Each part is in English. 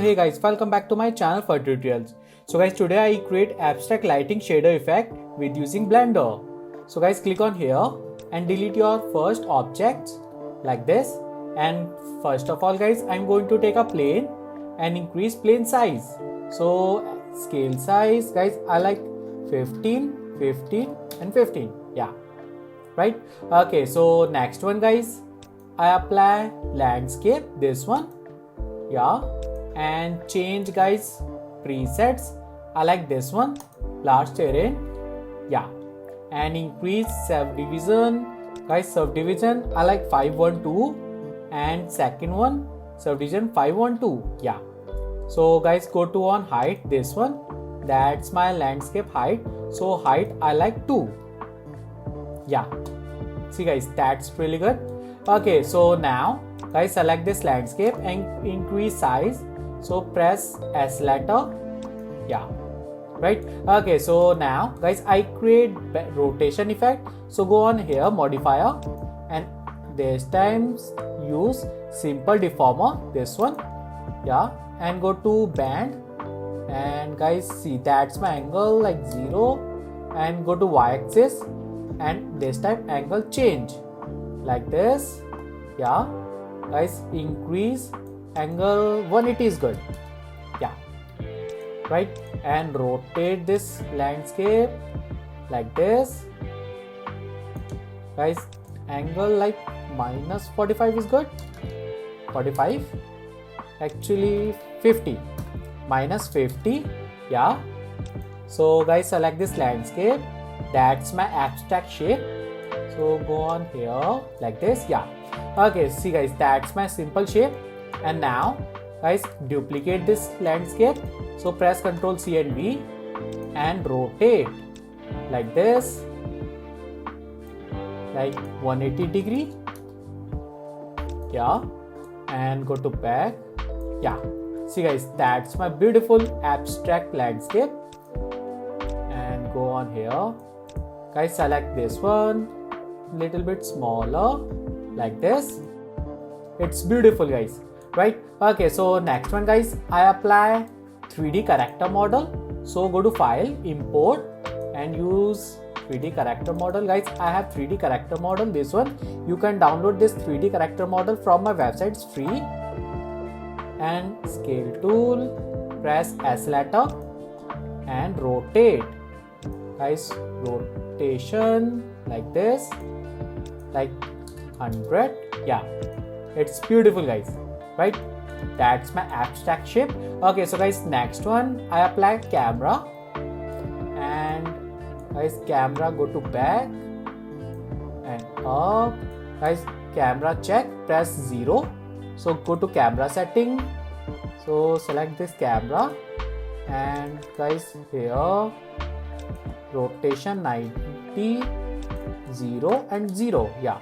hey guys, welcome back to my channel for tutorials. So guys, today I create abstract lighting shader effect with using Blender. So guys, click on here and delete your first objects like this. And first of all guys, I'm going to take a plane and increase plane size. So scale size guys, I like 15, 15 and 15. Yeah, right. Okay, so next one guys, I apply landscape, this one. Yeah, and change guys presets. I like this one, large terrain. Yeah, and increase subdivision guys, subdivision I like 512 and second one subdivision 512. Yeah, so guys go to on height, this one, that's my landscape height. So height I like 2. Yeah, see guys, that's really good. Okay, so now guys select this landscape and increase size. So press S letter. Yeah, right. Okay, so now guys I create rotation effect. So go on here, modifier, and this time use simple deformer, this one. Yeah, and go to band, and guys see that's my angle like 0, and go to y-axis, and this time angle change like this. Yeah guys, increase angle 180 is good. Yeah, right, and rotate this landscape like this. Guys, angle like minus 45 is good. 45, actually 50, minus 50. Yeah, so guys select this landscape, that's my abstract shape. So go on here like this. Yeah, okay, see guys, that's my simple shape. And now guys duplicate this landscape. So press Ctrl C and V and rotate like this, like 180 degree. Yeah, and go to back. Yeah, see guys, that's my beautiful abstract landscape. And go on here guys, select this one, little bit smaller like this. It's beautiful guys, right? Okay, so next one guys, I apply 3D character model. So go to file, import, and use 3D character model. Guys, I have 3D character model, this one. You can download this 3D character model from my website, it's free. And scale tool, press S letter and rotate. Guys, rotation like this, like 100. Yeah, it's beautiful guys, right? That's my abstract shape. Okay, so guys, next one I apply camera, and guys camera, go to back and up. Guys, camera check, press 0. So go to camera setting. So select this camera, and guys here rotation 90, 0 and 0. Yeah,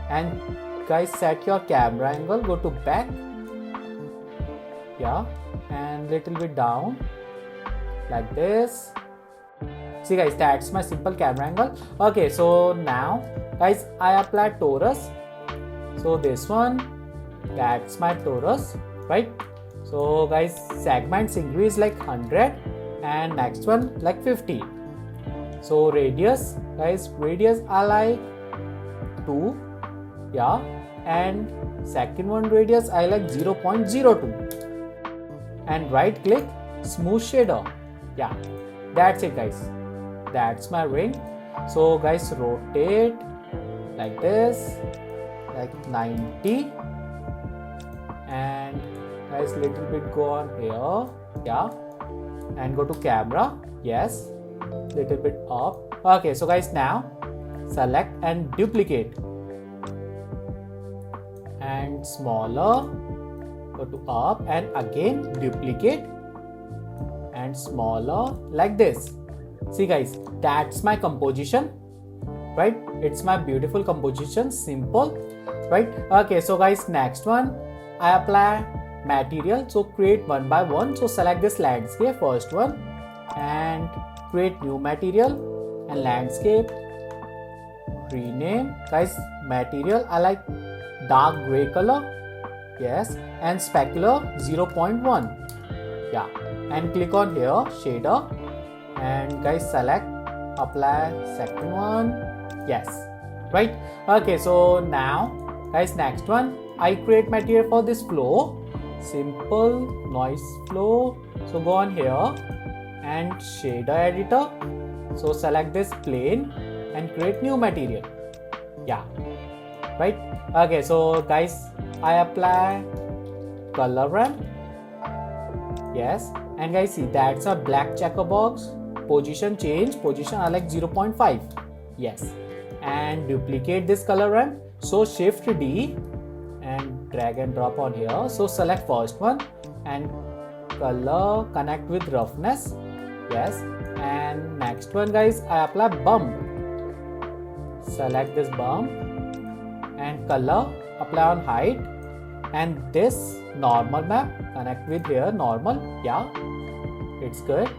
and guys set your camera angle, go to back. Yeah, and little bit down like this. See guys, that's my simple camera angle. Okay, so now guys I apply torus. So this one, that's my torus, right? So guys segments increase like 100, and next one like 50. So radius guys, radius I like 2. Yeah, and second one radius I like 0.02. And right click, smooth shader. Yeah, that's it guys, that's my ring. So guys rotate like this, like 90, and guys little bit go on here. Yeah, and go to camera. Yes, little bit up. Okay, so guys now select and duplicate, and smaller, go to up, and again duplicate and smaller like this. See guys, that's my composition, right? It's my beautiful composition, simple, right? Okay, so guys next one I apply material. So create one by one. So select this landscape, first one, and create new material and landscape. Rename guys, material I like dark gray color. Yes, and specular 0.1. Yeah, and click on here shader, and guys select apply second one. Yes, right. Okay, so now guys, next one, I create material for this flow, simple noise flow. So go on here and shader editor, so select this plane and create new material. Yeah, right. Okay, so guys, I apply color ramp. Yes, and guys, see, that's a black checker box. Position change, position I like 0.5. Yes, and duplicate this color ramp, so shift D and drag and drop on here. So select first one and color connect with roughness. Yes, and next one guys, I apply bump. Select this bump and color apply on height, and this normal map connect with here normal. Yeah, it's good,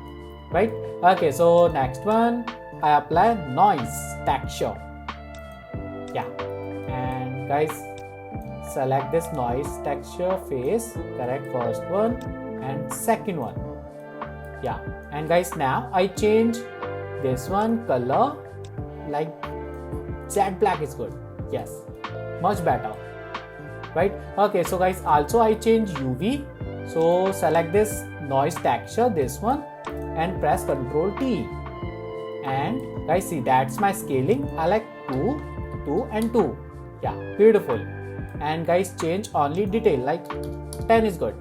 right? Okay, so next one, I apply noise texture. Yeah, and guys select this noise texture face, correct first one and second one. Yeah, and guys now I change this one color, like jet black is good. Yes, much better, right? Okay, so guys also I change UV, so select this noise texture, this one, and press Ctrl T, and guys see, that's my scaling. I like 2, 2 and 2. Yeah, beautiful. And guys change only detail, like 10 is good.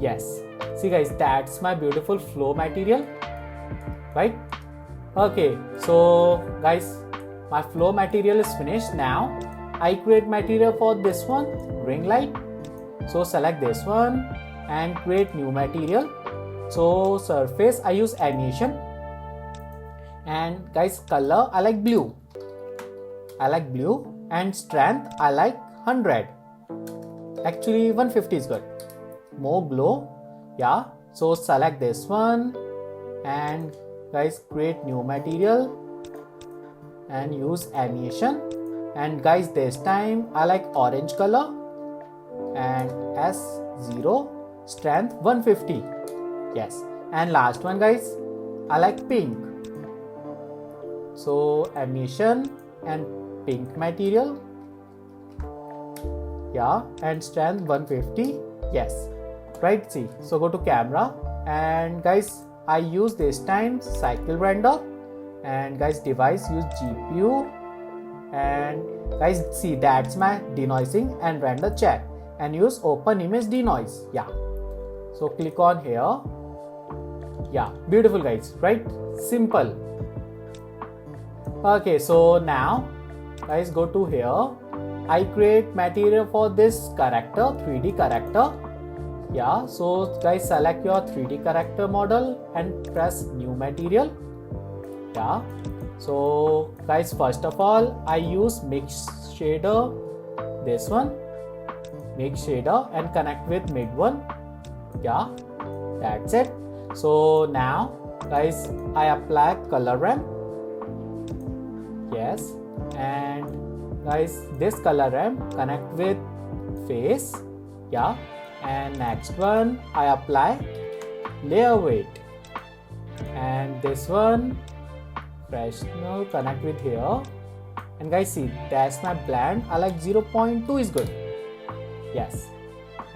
Yes, see guys, that's my beautiful flow material, right? Okay, so guys, my flow material is finished. Now I create material for this one, ring light. So select this one and create new material. So surface I use animation, and guys color I like blue. And strength I like 100. Actually 150 is good. More glow. Yeah, so select this one and guys create new material and use animation, and guys this time I like orange color and S0, strength 150. Yes, and last one guys, I like pink. So animation and pink material. Yeah, and strength 150. Yes, right. See, so go to camera, and guys I use this time cycle render, and guys device use GPU, and guys see, that's my denoising and render check, and use open image denoise. Yeah, so click on here. Yeah, beautiful guys, right? Simple. Okay, so now guys go to here. I create material for this character, 3D character. Yeah, so guys select your 3D character model and press new material. Yeah, so guys first of all I use mix shader, this one, mix shader, and connect with mid one. Yeah, that's it. So now guys I apply color ramp. Yes, and guys this color ramp connect with face. Yeah, and next one I apply layer weight, and this one freshnel connect with here, and guys see, that's my blend. I like 0.2 is good. Yes,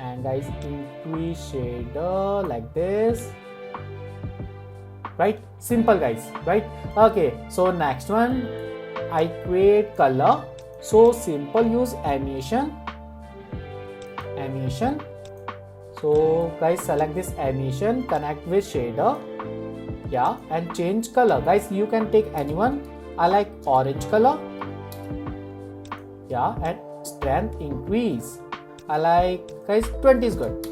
and guys increase shader like this, right? Simple guys, right? Okay, so next one I create color. So simple, use animation. So guys select this animation, connect with shader. Yeah, and change color. Guys you can take anyone. I like orange color. Yeah, and strength increase. I like guys 20 is good.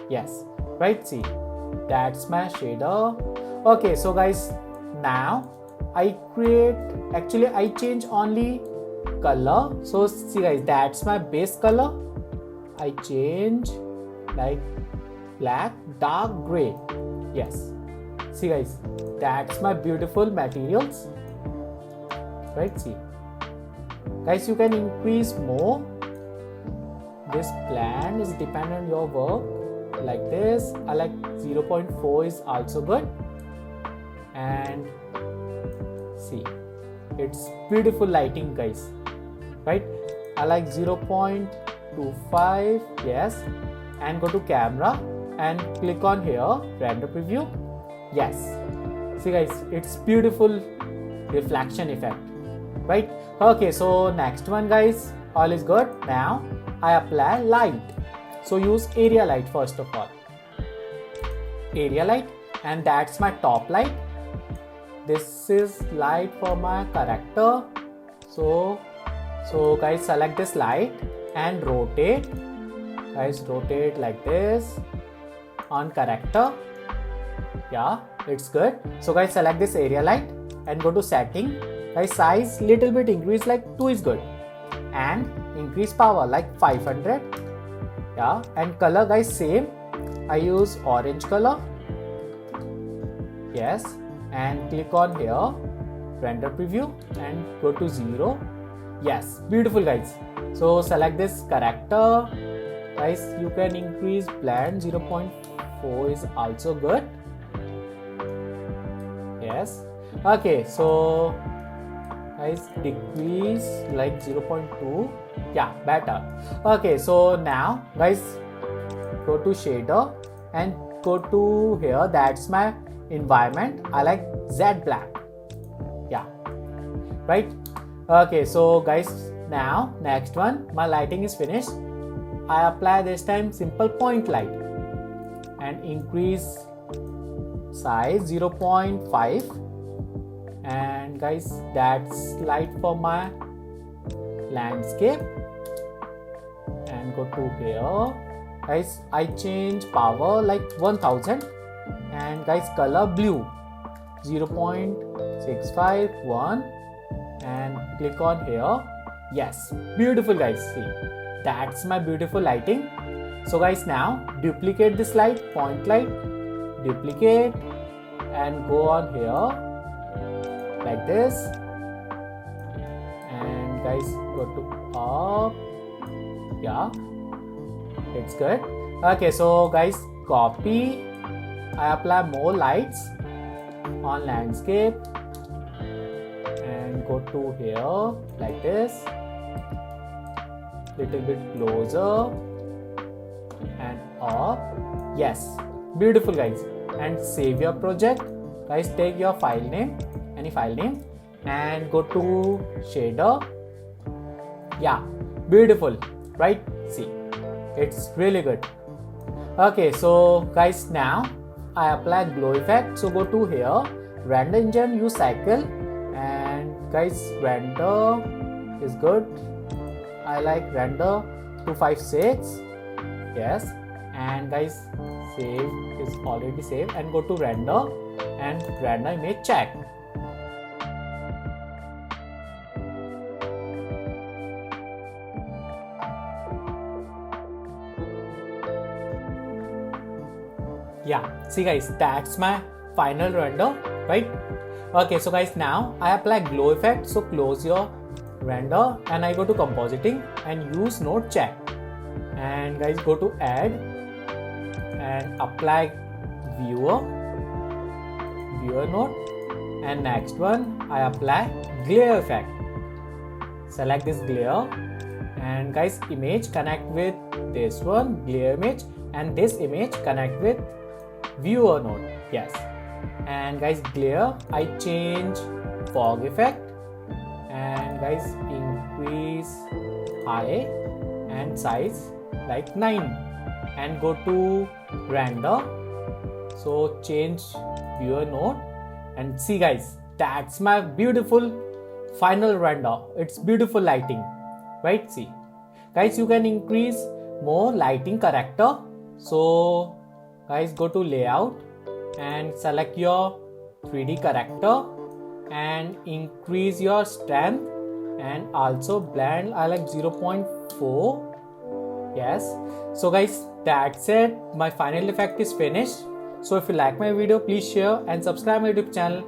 Yes, right. See, that's my shader. Okay, so guys now I create, actually I change only color. So see guys, that's my base color. I change like black, dark gray. Yes, see guys, that's my beautiful materials, right? See guys, you can increase more. This plan is dependent on your work. like this. I like 0.4 is also good. And see, it's beautiful lighting, guys, right? I like 0.25, yes, and go to camera and click on here, render preview. Yes, see guys, it's beautiful reflection effect, right? Okay, so next one, guys, all is good. Now I apply light. So use area light first of all. Area light, and that's my top light. This is light for my character. So guys, select this light and rotate. Guys, rotate like this on character. Yeah, it's good. So guys, select this area light and go to setting. Guys, size little bit increase, like 2 is good, and increase power like 500. Yeah, and color, guys, same. I use orange color. Yes, and click on here, render preview, and go to 0. Yes, beautiful, guys. So select this character. Guys, you can increase blend, 0.4 is also good. Yes. Okay, so guys, decrease like 0.2. Yeah, better. Okay, so now guys, go to shader and go to here. That's my environment. I like Z black. Yeah, right. Okay, so guys, now next one, my lighting is finished. I apply this time simple point light and increase size 0.5, and guys, that's light for my landscape. And go to here, guys, I change power like 1000, and guys, color blue 0.651, and click on here. Yes, beautiful, guys. See, that's my beautiful lighting. So guys, now duplicate this light, point light, duplicate, and go on here like this, and guys, go to up. Yeah, it's good. Okay, so guys, copy. I apply more lights on landscape and go to here like this, little bit closer and up. Yes, beautiful, guys. And save your project. Guys, take your file name, any file name, and go to shader. Yeah, beautiful, right? See, it's really good. Okay, so guys, now I apply glow effect. So go to here, render engine, use cycle, and guys, render is good. I like render 256. Yes, and guys, save is already saved, and go to render and render image check. Yeah, see guys, that's my final render, right? Okay, so guys, now I apply glow effect. So close your render and I go to compositing and use node check, and guys, go to add and apply viewer node, and next one I apply glare effect. Select this glare, and guys, image connect with this one, glare image, and this image connect with viewer node. Yes, and guys, glare I change fog effect, and guys, increase high and size like 9, and go to render. So change viewer node, and see guys, that's my beautiful final render. It's beautiful lighting, right? See guys, you can increase more lighting character. So guys, go to layout and select your 3D character and increase your strength, and also blend I like 0.4. Yes, so guys, that's it. My final effect is finished. So if you like my video, please share and subscribe my YouTube channel.